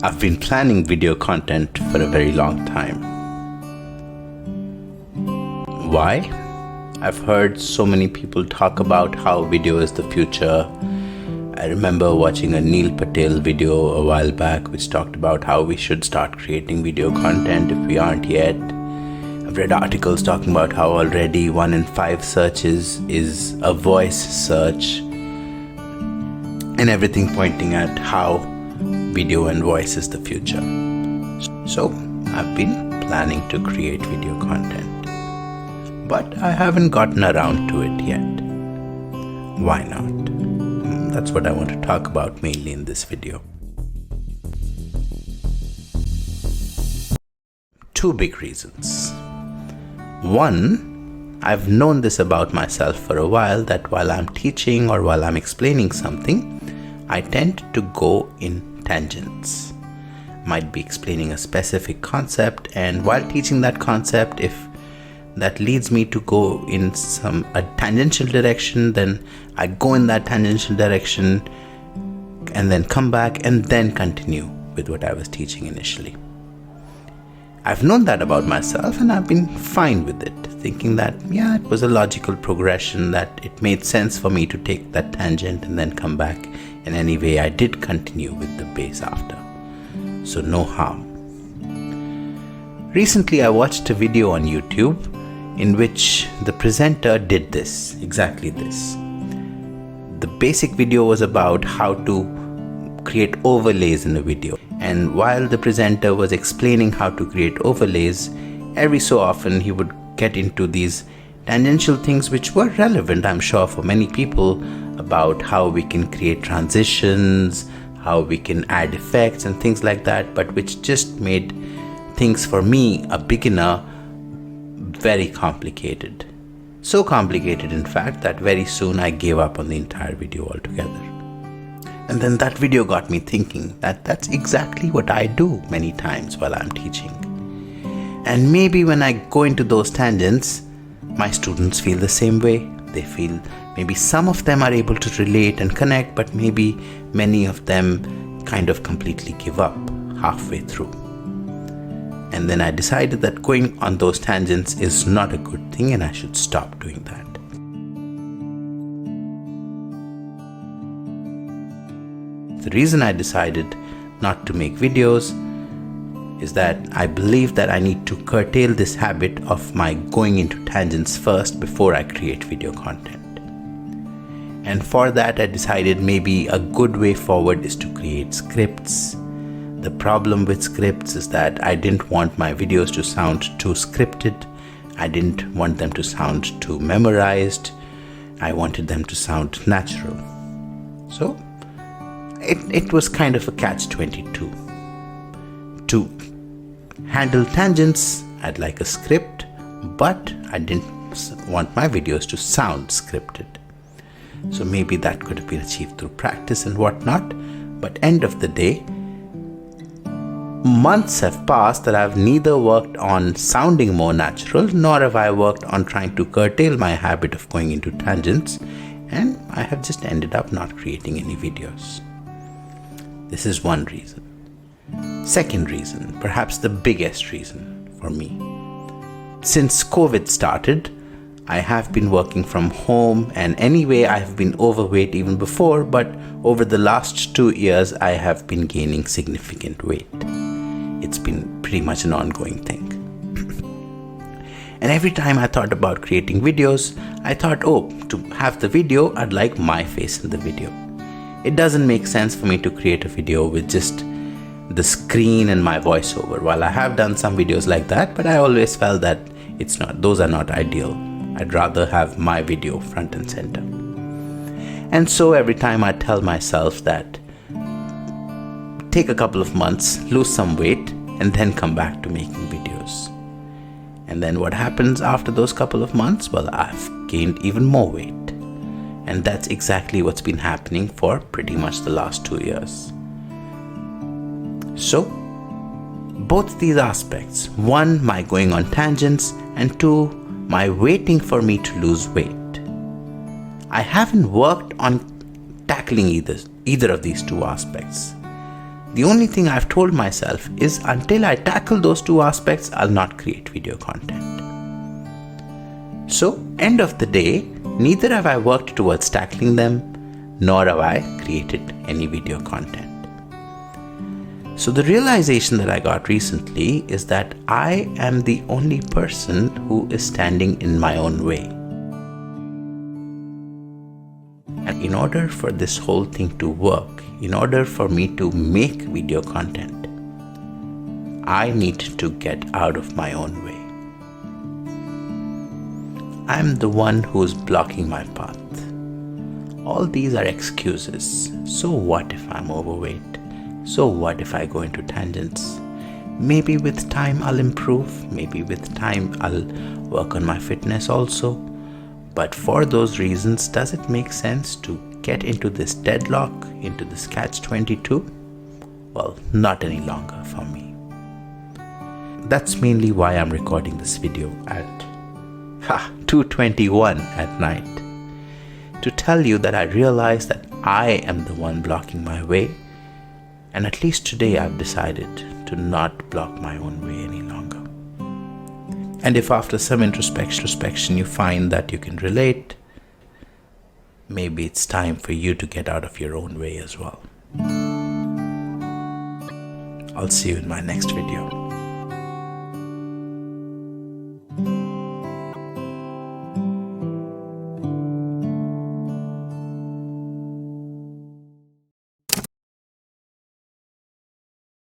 I've been planning video content for a very long time. Why? I've heard so many people talk about how video is the future. I remember watching a Neil Patel video a while back which talked about how we should start creating video content if we aren't yet. I've read articles talking about how already 1 in 5 searches is a voice search, and everything pointing at how video and voice is the future. So I've been planning to create video content, but I haven't gotten around to it yet. Why not? That's what I want to talk about mainly in this video. 2 big reasons. 1, I've known this about myself for a while, that while I'm teaching or while I'm explaining something, I tend to go in tangents. Might be explaining a specific concept, and while teaching that concept, if that leads me to go in a tangential direction, then I go in that tangential direction and then come back and then continue with what I was teaching initially. I've known that about myself and I've been fine with it, thinking that it was a logical progression, that it made sense for me to take that tangent and then come back, and anyway I did continue with the base after, so no harm. Recently I watched a video on YouTube in which the presenter did exactly this. The basic video was about how to create overlays in a video, and while the presenter was explaining how to create overlays, every so often he would get into these tangential things which were relevant, I'm sure, for many people, about how we can create transitions, how we can add effects and things like that, but which just made things for me, a beginner, very complicated. So complicated, in fact, that very soon I gave up on the entire video altogether. And then that video got me thinking that that's exactly what I do many times while I'm teaching. And maybe when I go into those tangents, my students feel the same way. They feel maybe some of them are able to relate and connect, but maybe many of them kind of completely give up halfway through. And then I decided that going on those tangents is not a good thing and I should stop doing that. The reason I decided not to make videos is that I believe that I need to curtail this habit of my going into tangents first before I create video content. And for that I decided maybe a good way forward is to create scripts. The problem with scripts is that I didn't want my videos to sound too scripted. I didn't want them to sound too memorized. I wanted them to sound natural. So it was kind of a catch-22. To handle tangents, I'd like a script, but I didn't want my videos to sound scripted. So maybe that could have been achieved through practice and whatnot, but end of the day, months have passed that I've neither worked on sounding more natural, nor have I worked on trying to curtail my habit of going into tangents, and I have just ended up not creating any videos. This is one reason. Second reason, perhaps the biggest reason for me. Since COVID started, I have been working from home, and anyway I have been overweight even before, but over the last 2 years I have been gaining significant weight. It's been pretty much an ongoing thing. And every time I thought about creating videos, I thought, to have the video, I'd like my face in the video. It doesn't make sense for me to create a video with just the screen and my voiceover. While I have done some videos like that, but I always felt that those are not ideal. I'd rather have my video front and center. And so every time I tell myself that take a couple of months, lose some weight, and then come back to making videos. And then what happens after those couple of months? Well, I've gained even more weight. And that's exactly what's been happening for pretty much the last 2 years. So, both these aspects, 1, my going on tangents, and 2, my waiting for me to lose weight. I haven't worked on tackling either of these 2 aspects. The only thing I've told myself is until I tackle those two aspects, I'll not create video content. So, end of the day, neither have I worked towards tackling them, nor have I created any video content. So the realization that I got recently is that I am the only person who is standing in my own way. And in order for this whole thing to work, in order for me to make video content, I need to get out of my own way. I'm the one who is blocking my path. All these are excuses. So what if I'm overweight? So what if I go into tangents? Maybe with time I'll improve. Maybe with time I'll work on my fitness also. But for those reasons, does it make sense to get into this deadlock, into this catch-22? Well, not any longer for me. That's mainly why I'm recording this video at 2:21 at night. To tell you that I realize that I am the one blocking my way, and at least today I've decided to not block my own way any longer. And if after some introspection you find that you can relate, maybe it's time for you to get out of your own way as well. I'll see you in my next video.